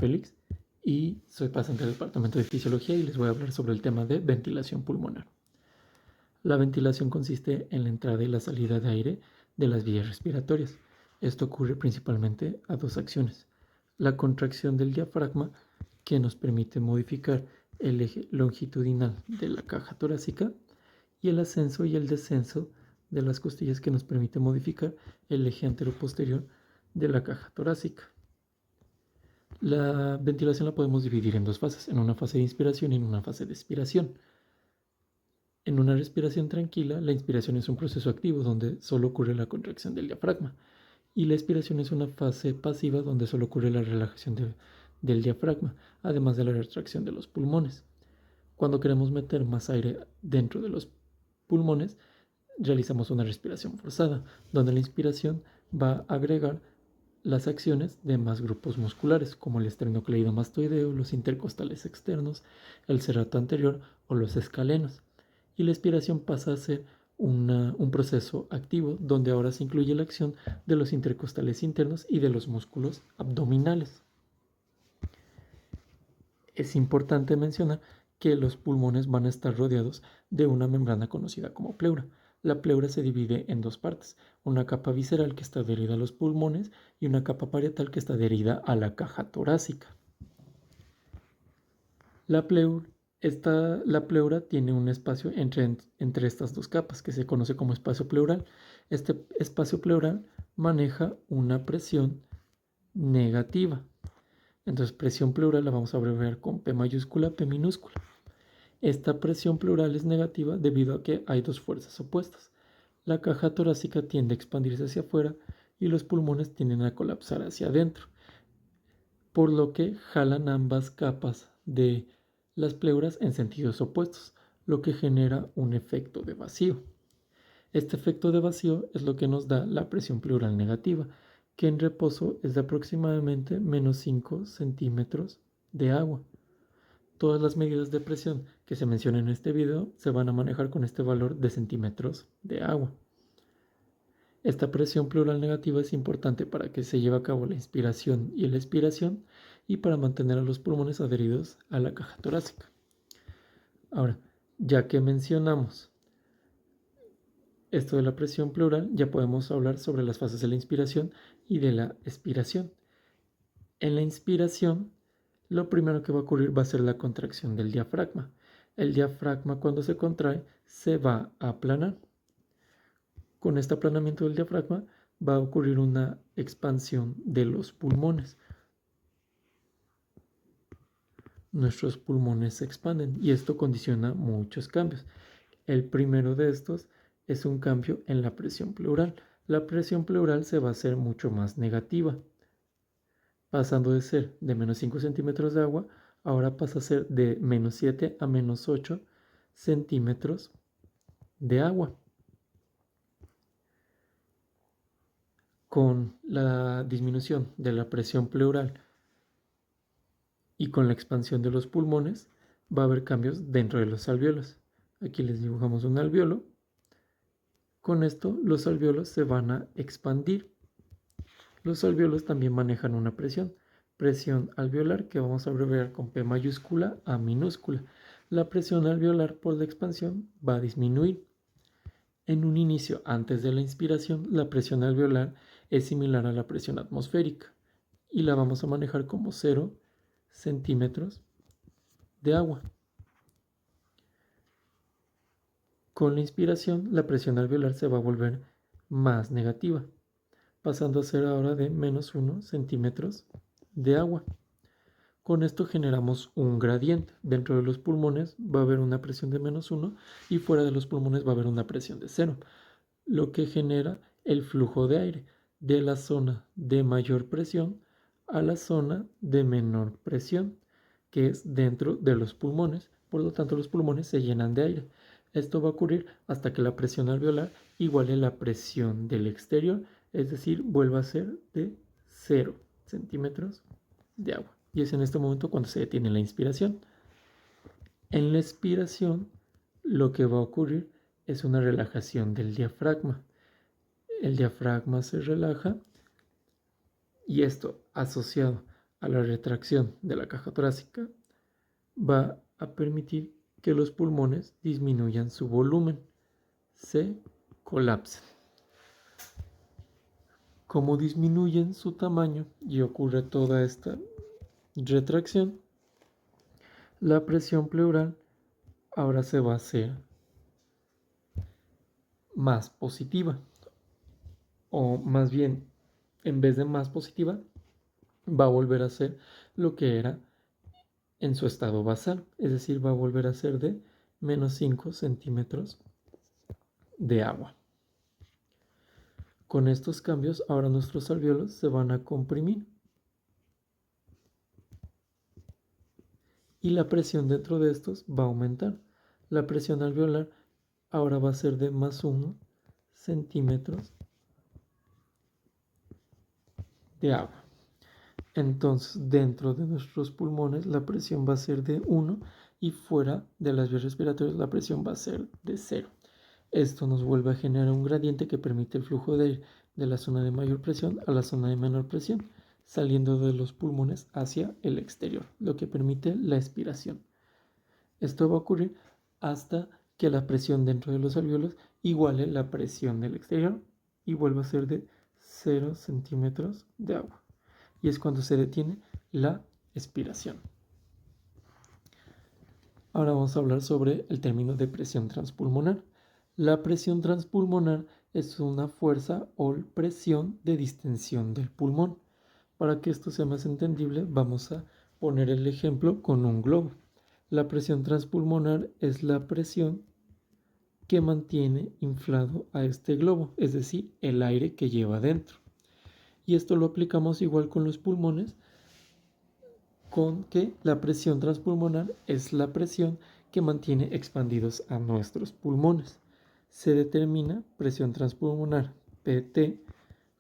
Félix y soy pasante del departamento de fisiología y les voy a hablar sobre el tema de ventilación pulmonar. La ventilación consiste en la entrada y la salida de aire de las vías respiratorias. Esto ocurre principalmente a dos acciones: la contracción del diafragma, que nos permite modificar el eje longitudinal de la caja torácica, y el ascenso y el descenso de las costillas, que nos permite modificar el eje anteroposterior de la caja torácica. La ventilación la podemos dividir en dos fases, en una fase de inspiración y en una fase de expiración. En una respiración tranquila, la inspiración es un proceso activo donde solo ocurre la contracción del diafragma, y la expiración es una fase pasiva donde solo ocurre la relajación del diafragma, además de la retracción de los pulmones. Cuando queremos meter más aire dentro de los pulmones, realizamos una respiración forzada, donde la inspiración va a agregar las acciones de más grupos musculares, como el esternocleidomastoideo, los intercostales externos, el serrato anterior o los escalenos. Y la expiración pasa a ser un proceso activo, donde ahora se incluye la acción de los intercostales internos y de los músculos abdominales. Es importante mencionar que los pulmones van a estar rodeados de una membrana conocida como pleura. La pleura se divide en dos partes: una capa visceral que está adherida a los pulmones y una capa parietal que está adherida a la caja torácica. La pleura tiene un espacio entre estas dos capas que se conoce como espacio pleural. Este espacio pleural maneja una presión negativa. Entonces, presión pleural la vamos a abreviar con P mayúscula, P minúscula. Esta presión pleural es negativa debido a que hay dos fuerzas opuestas. La caja torácica tiende a expandirse hacia afuera y los pulmones tienden a colapsar hacia adentro, por lo que jalan ambas capas de las pleuras en sentidos opuestos, lo que genera un efecto de vacío. Este efecto de vacío es lo que nos da la presión pleural negativa, que en reposo es de aproximadamente menos 5 centímetros de agua. Todas las medidas de presión que se mencionan en este video se van a manejar con este valor de centímetros de agua. Esta presión pleural negativa es importante para que se lleve a cabo la inspiración y la expiración y para mantener a los pulmones adheridos a la caja torácica. Ahora, ya que mencionamos esto de la presión pleural, ya podemos hablar sobre las fases de la inspiración y de la expiración. En la inspiración, lo primero que va a ocurrir va a ser la contracción del diafragma. El diafragma, cuando se contrae, se va a aplanar. Con este aplanamiento del diafragma va a ocurrir una expansión de los pulmones. Nuestros pulmones se expanden y esto condiciona muchos cambios. El primero de estos es un cambio en la presión pleural. La presión pleural se va a hacer mucho más negativa, pasando de ser de menos 5 centímetros de agua, ahora pasa a ser de menos 7 a menos 8 centímetros de agua. Con la disminución de la presión pleural y con la expansión de los pulmones, va a haber cambios dentro de los alvéolos. Aquí les dibujamos un alvéolo. Con esto, los alvéolos se van a expandir. Los alvéolos también manejan una presión alveolar, que vamos a abreviar con P mayúscula, A minúscula. La presión alveolar por la expansión va a disminuir. En un inicio, antes de la inspiración, la presión alveolar es similar a la presión atmosférica y la vamos a manejar como 0 centímetros de agua. Con la inspiración, la presión alveolar se va a volver más negativa, pasando a ser ahora de menos 1 centímetros de agua. Con esto generamos un gradiente. Dentro de los pulmones va a haber una presión de menos 1 y fuera de los pulmones va a haber una presión de 0, lo que genera el flujo de aire de la zona de mayor presión a la zona de menor presión, que es dentro de los pulmones. Por lo tanto, los pulmones se llenan de aire. Esto va a ocurrir hasta que la presión alveolar iguale la presión del exterior, es decir, vuelva a ser de 0 centímetros de agua. Y es en este momento cuando se detiene la inspiración. En la expiración, lo que va a ocurrir es una relajación del diafragma. El diafragma se relaja y esto, asociado a la retracción de la caja torácica, va a permitir que los pulmones disminuyan su volumen, se colapsen. Como disminuyen su tamaño y ocurre toda esta retracción, la presión pleural ahora se va a hacer más positiva, o más bien, en vez de más positiva, va a volver a ser lo que era en su estado basal, es decir, va a volver a ser de menos 5 centímetros de agua. Con estos cambios, ahora nuestros alvéolos se van a comprimir y la presión dentro de estos va a aumentar. La presión alveolar ahora va a ser de más 1 centímetros de agua. Entonces, dentro de nuestros pulmones la presión va a ser de 1 y fuera de las vías respiratorias la presión va a ser de 0. Esto nos vuelve a generar un gradiente que permite el flujo de aire de la zona de mayor presión a la zona de menor presión, saliendo de los pulmones hacia el exterior, lo que permite la expiración. Esto va a ocurrir hasta que la presión dentro de los alvéolos iguale la presión del exterior y vuelva a ser de 0 centímetros de agua. Y es cuando se detiene la expiración. Ahora vamos a hablar sobre el término de presión transpulmonar. La presión transpulmonar es una fuerza o presión de distensión del pulmón. Para que esto sea más entendible, vamos a poner el ejemplo con un globo. La presión transpulmonar es la presión que mantiene inflado a este globo, es decir, el aire que lleva dentro. Y esto lo aplicamos igual con los pulmones, con que la presión transpulmonar es la presión que mantiene expandidos a nuestros pulmones. Se determina presión transpulmonar PT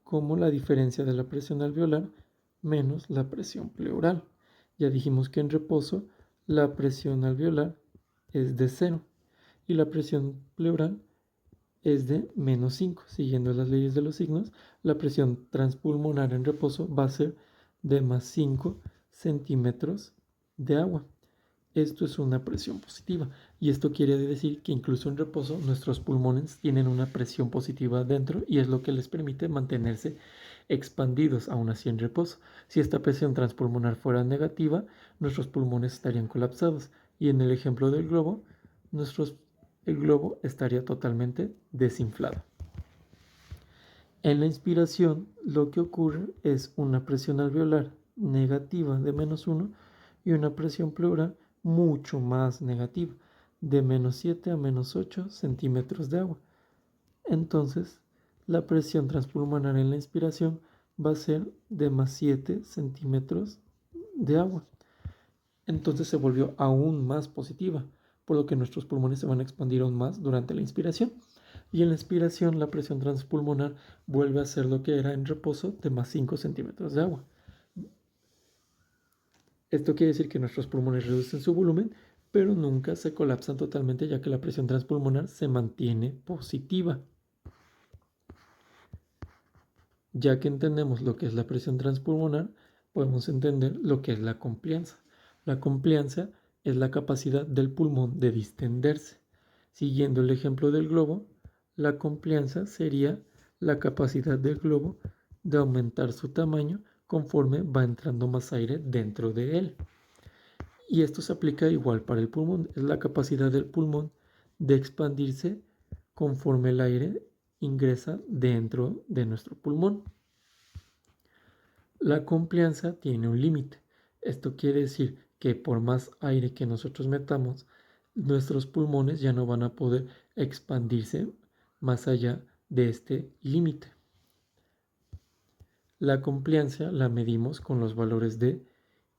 como la diferencia de la presión alveolar menos la presión pleural. Ya dijimos que en reposo la presión alveolar es de 0 y la presión pleural es de menos 5. Siguiendo las leyes de los signos, la presión transpulmonar en reposo va a ser de más 5 centímetros de agua. Esto es una presión positiva y esto quiere decir que incluso en reposo nuestros pulmones tienen una presión positiva dentro y es lo que les permite mantenerse expandidos aún así en reposo. Si esta presión transpulmonar fuera negativa, nuestros pulmones estarían colapsados y en el ejemplo del globo, el globo estaría totalmente desinflado. En la inspiración lo que ocurre es una presión alveolar negativa de menos 1 y una presión pleural mucho más negativa, de menos 7 a menos 8 centímetros de agua. Entonces, la presión transpulmonar en la inspiración va a ser de más 7 centímetros de agua. Entonces se volvió aún más positiva, por lo que nuestros pulmones se van a expandir aún más durante la inspiración. Y en la expiración la presión transpulmonar vuelve a ser lo que era en reposo de más 5 centímetros de agua. Esto quiere decir que nuestros pulmones reducen su volumen, pero nunca se colapsan totalmente ya que la presión transpulmonar se mantiene positiva. Ya que entendemos lo que es la presión transpulmonar, podemos entender lo que es la complianza. La complianza es la capacidad del pulmón de distenderse. Siguiendo el ejemplo del globo, la complianza sería la capacidad del globo de aumentar su tamaño conforme va entrando más aire dentro de él. Y esto se aplica igual para el pulmón. Es la capacidad del pulmón de expandirse conforme el aire ingresa dentro de nuestro pulmón. La complianza tiene un límite. Esto quiere decir que por más aire que nosotros metamos, nuestros pulmones ya no van a poder expandirse más allá de este límite. La complianza la medimos con los valores de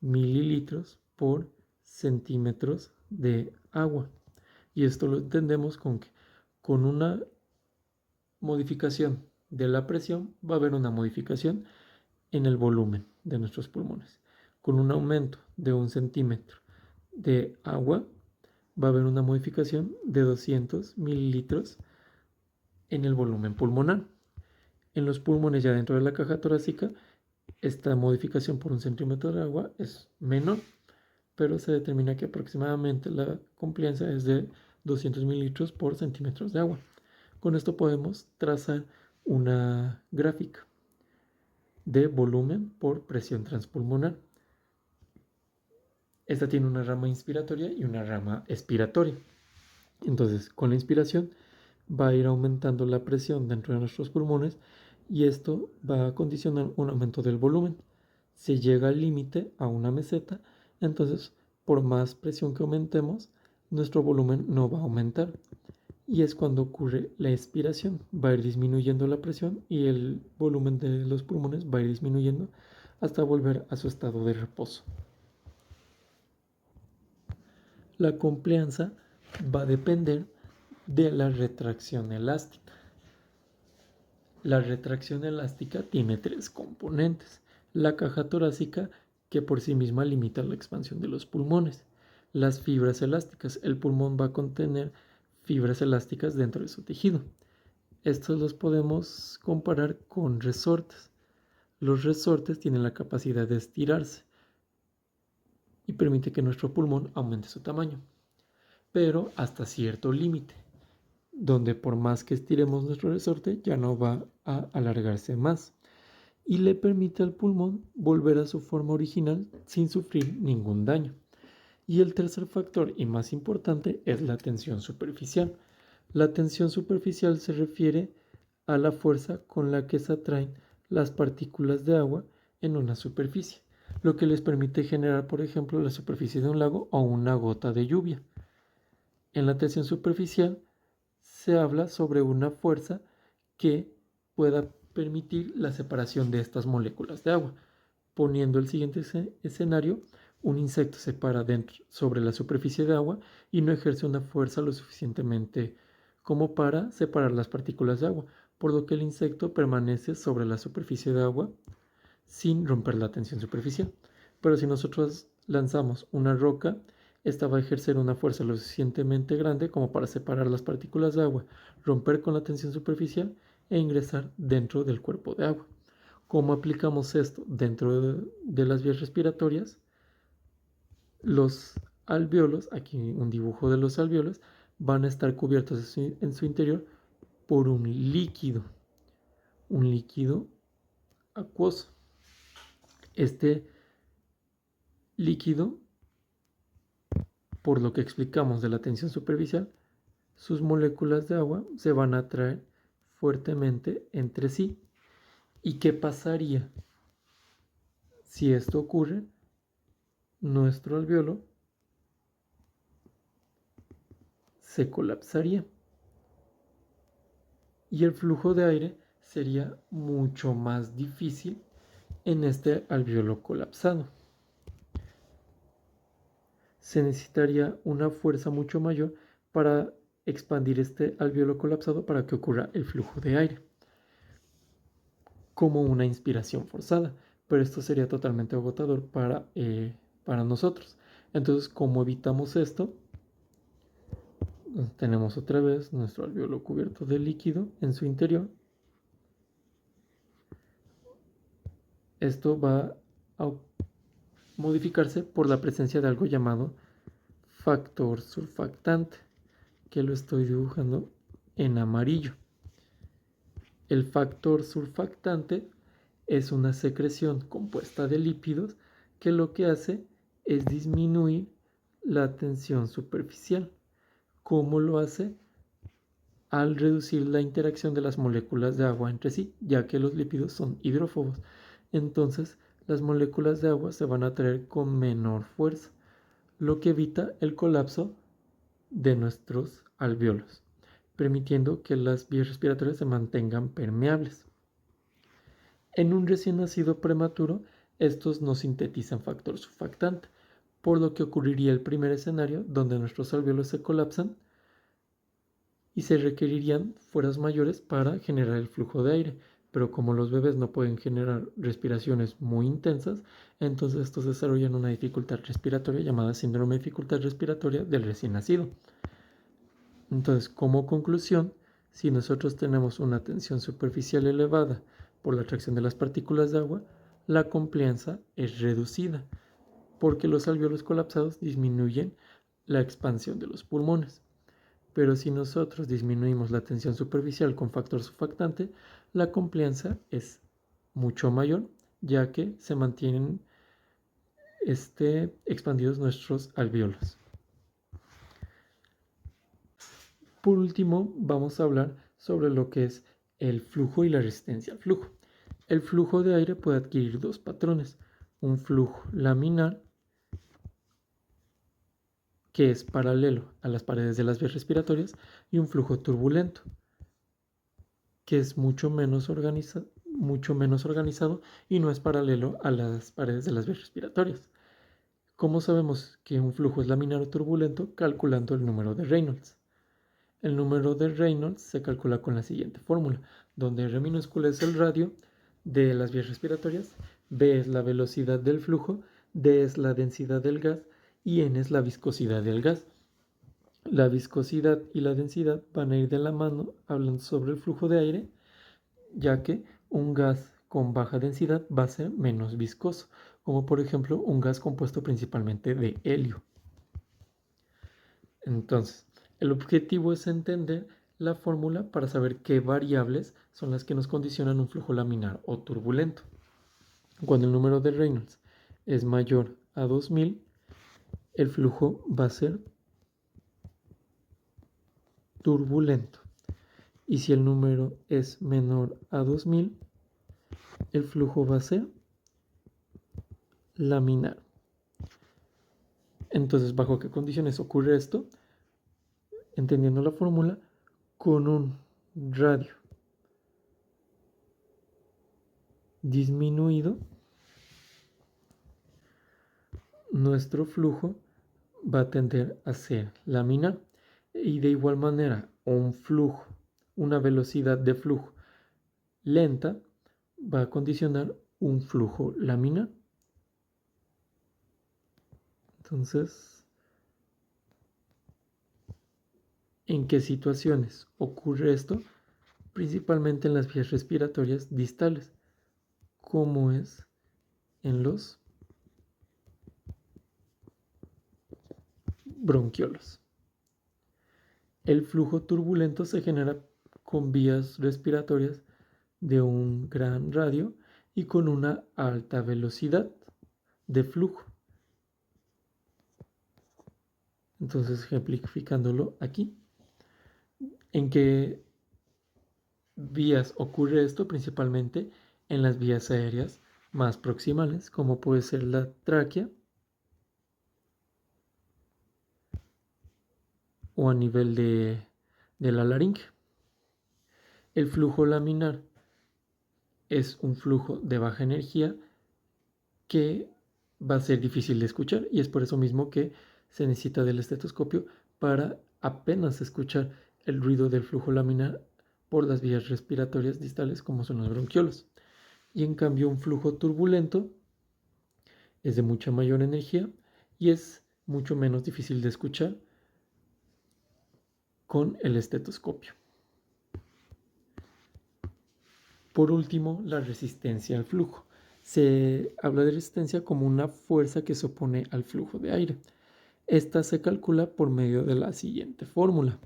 mililitros por centímetros de agua. Y esto lo entendemos con que con una modificación de la presión va a haber una modificación en el volumen de nuestros pulmones. Con un aumento de 1 centímetro de agua va a haber una modificación de 200 mililitros en el volumen pulmonar. En los pulmones ya dentro de la caja torácica, esta modificación por 1 centímetro de agua es menor, pero se determina que aproximadamente la compliance es de 200 mililitros por centímetros de agua. Con esto podemos trazar una gráfica de volumen por presión transpulmonar. Esta tiene una rama inspiratoria y una rama expiratoria. Entonces, con la inspiración va a ir aumentando la presión dentro de nuestros pulmones y esto va a condicionar un aumento del volumen. Si llega al límite a una meseta, entonces por más presión que aumentemos, nuestro volumen no va a aumentar. Y es cuando ocurre la expiración. Va a ir disminuyendo la presión y el volumen de los pulmones va a ir disminuyendo hasta volver a su estado de reposo. La complianza va a depender de la retracción elástica. La retracción elástica tiene 3 componentes. La caja torácica, que por sí misma limita la expansión de los pulmones. Las fibras elásticas. El pulmón va a contener fibras elásticas dentro de su tejido. Estos los podemos comparar con resortes. Los resortes tienen la capacidad de estirarse y permite que nuestro pulmón aumente su tamaño, pero hasta cierto límite, donde por más que estiremos nuestro resorte ya no va a alargarse más y le permite al pulmón volver a su forma original sin sufrir ningún daño. Y el tercer factor y más importante es la tensión superficial. La tensión superficial se refiere a la fuerza con la que se atraen las partículas de agua en una superficie, lo que les permite generar, por ejemplo, la superficie de un lago o una gota de lluvia. En la tensión superficial se habla sobre una fuerza que pueda permitir la separación de estas moléculas de agua. Poniendo el siguiente escenario, un insecto se para sobre la superficie de agua y no ejerce una fuerza lo suficientemente como para separar las partículas de agua, por lo que el insecto permanece sobre la superficie de agua sin romper la tensión superficial. Pero si nosotros lanzamos una roca, esta va a ejercer una fuerza lo suficientemente grande como para separar las partículas de agua, romper con la tensión superficial e ingresar dentro del cuerpo de agua. ¿Cómo aplicamos esto dentro de las vías respiratorias? Los alvéolos, aquí un dibujo de los alvéolos, van a estar cubiertos en su interior por un líquido acuoso. Este líquido, por lo que explicamos de la tensión superficial, sus moléculas de agua se van a atraer fuertemente entre sí. ¿Y qué pasaría si esto ocurre? Nuestro alvéolo se colapsaría y el flujo de aire sería mucho más difícil en este alvéolo colapsado. Se necesitaría una fuerza mucho mayor para expandir este alvéolo colapsado para que ocurra el flujo de aire, como una inspiración forzada, pero esto sería totalmente agotador para nosotros. Entonces, ¿cómo evitamos esto? Tenemos otra vez nuestro alvéolo cubierto de líquido en su interior. Esto va a modificarse por la presencia de algo llamado factor surfactante, que lo estoy dibujando en amarillo. El factor surfactante es una secreción compuesta de lípidos que lo que hace es disminuir la tensión superficial. ¿Cómo lo hace? Al reducir la interacción de las moléculas de agua entre sí, ya que los lípidos son hidrófobos. Entonces, las moléculas de agua se van a atraer con menor fuerza, lo que evita el colapso de nuestros alvéolos, permitiendo que las vías respiratorias se mantengan permeables. En un recién nacido prematuro, estos no sintetizan factor surfactante, por lo que ocurriría el primer escenario donde nuestros alvéolos se colapsan y se requerirían fuerzas mayores para generar el flujo de aire. Pero como los bebés no pueden generar respiraciones muy intensas, entonces estos desarrollan una dificultad respiratoria llamada síndrome de dificultad respiratoria del recién nacido. Entonces, como conclusión, si nosotros tenemos una tensión superficial elevada por la atracción de las partículas de agua, la complianza es reducida porque los alvéolos colapsados disminuyen la expansión de los pulmones. Pero si nosotros disminuimos la tensión superficial con factor surfactante, la complianza es mucho mayor, ya que se mantienen expandidos nuestros alvéolos. Por último, vamos a hablar sobre lo que es el flujo y la resistencia al flujo. El flujo de aire puede adquirir dos patrones: un flujo laminar, que es paralelo a las paredes de las vías respiratorias, y un flujo turbulento, que es mucho menos organizado y no es paralelo a las paredes de las vías respiratorias. ¿Cómo sabemos que un flujo es laminar o turbulento? Calculando el número de Reynolds. El número de Reynolds se calcula con la siguiente fórmula, donde R minúscula es el radio de las vías respiratorias, B es la velocidad del flujo, D es la densidad del gas y N es la viscosidad del gas. La viscosidad y la densidad van a ir de la mano hablando sobre el flujo de aire, ya que un gas con baja densidad va a ser menos viscoso, como por ejemplo un gas compuesto principalmente de helio. Entonces, el objetivo es entender la fórmula para saber qué variables son las que nos condicionan un flujo laminar o turbulento. Cuando el número de Reynolds es mayor a 2000, el flujo va a ser turbulento. Y si el número es menor a 2000, el flujo va a ser laminar. Entonces, ¿bajo qué condiciones ocurre esto? Entendiendo la fórmula, con un radio disminuido, nuestro flujo va a tender a ser laminar. Y de igual manera, una velocidad de flujo lenta va a condicionar un flujo laminar. Entonces, ¿en qué situaciones ocurre esto? Principalmente en las vías respiratorias distales, como es en los bronquiolos. El flujo turbulento se genera con vías respiratorias de un gran radio y con una alta velocidad de flujo. Entonces, ejemplificándolo aquí, ¿en qué vías ocurre esto? Principalmente en las vías aéreas más proximales, como puede ser la tráquea o a nivel de la laringe. El flujo laminar es un flujo de baja energía que va a ser difícil de escuchar, y es por eso mismo que se necesita del estetoscopio para apenas escuchar el ruido del flujo laminar por las vías respiratorias distales, como son los bronquiolos. Y en cambio, un flujo turbulento es de mucha mayor energía y es mucho menos difícil de escuchar con el estetoscopio. Por último, la resistencia al flujo. Se habla de resistencia como una fuerza que se opone al flujo de aire. Esta se calcula por medio de la siguiente fórmula,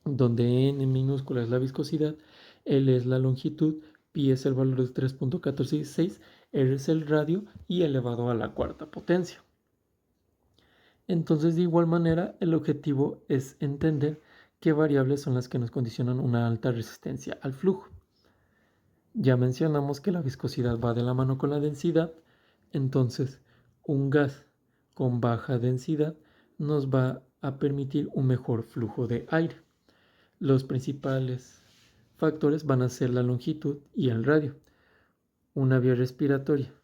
donde N minúscula es la viscosidad, L es la longitud, pi es el valor de 3.1416, R es el radio y elevado a la cuarta potencia. Entonces, de igual manera, el objetivo es entender qué variables son las que nos condicionan una alta resistencia al flujo. Ya mencionamos que la viscosidad va de la mano con la densidad, entonces un gas con baja densidad nos va a permitir un mejor flujo de aire. Los principales factores van a ser la longitud y el radio. Una vía respiratoria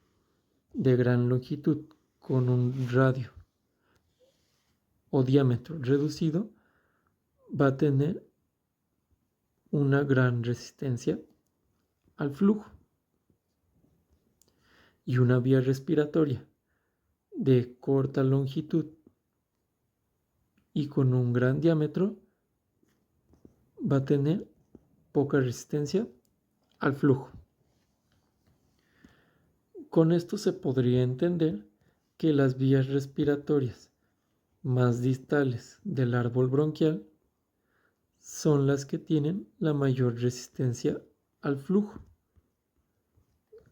de gran longitud con un radio o diámetro reducido va a tener una gran resistencia al flujo. Y una vía respiratoria de corta longitud y con un gran diámetro va a tener poca resistencia al flujo. Con esto se podría entender que las vías respiratorias más distales del árbol bronquial son las que tienen la mayor resistencia al flujo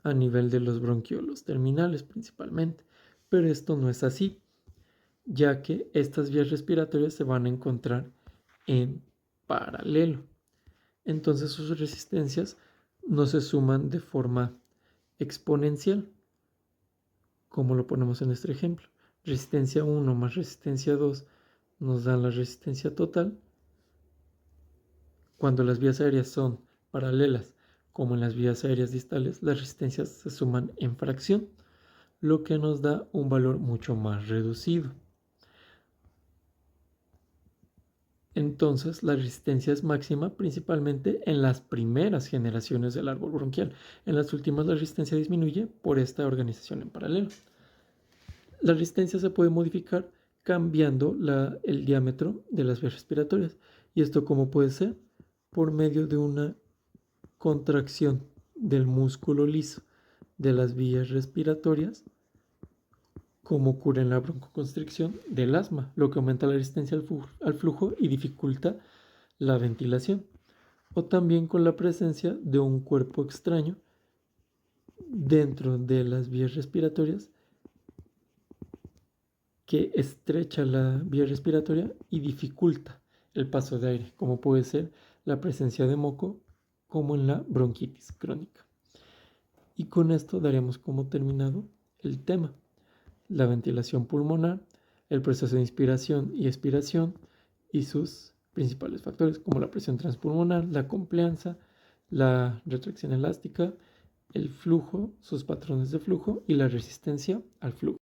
a nivel de los bronquiolos terminales principalmente, pero esto no es así, ya que estas vías respiratorias se van a encontrar en paralelo. Entonces sus resistencias no se suman de forma exponencial, como lo ponemos en este ejemplo. Resistencia 1 más resistencia 2 nos dan la resistencia total. Cuando las vías aéreas son paralelas, como en las vías aéreas distales, las resistencias se suman en fracción, lo que nos da un valor mucho más reducido. Entonces, la resistencia es máxima principalmente en las primeras generaciones del árbol bronquial. En las últimas, la resistencia disminuye por esta organización en paralelo. La resistencia se puede modificar cambiando el diámetro de las vías respiratorias. ¿Y esto cómo puede ser? Por medio de una contracción del músculo liso de las vías respiratorias, como ocurre en la broncoconstricción del asma, lo que aumenta la resistencia al flujo y dificulta la ventilación. O también con la presencia de un cuerpo extraño dentro de las vías respiratorias que estrecha la vía respiratoria y dificulta el paso de aire, como puede ser la presencia de moco, como en la bronquitis crónica. Y con esto daremos como terminado el tema: la ventilación pulmonar, el proceso de inspiración y expiración y sus principales factores, como la presión transpulmonar, la complianza, la retracción elástica, el flujo, sus patrones de flujo y la resistencia al flujo.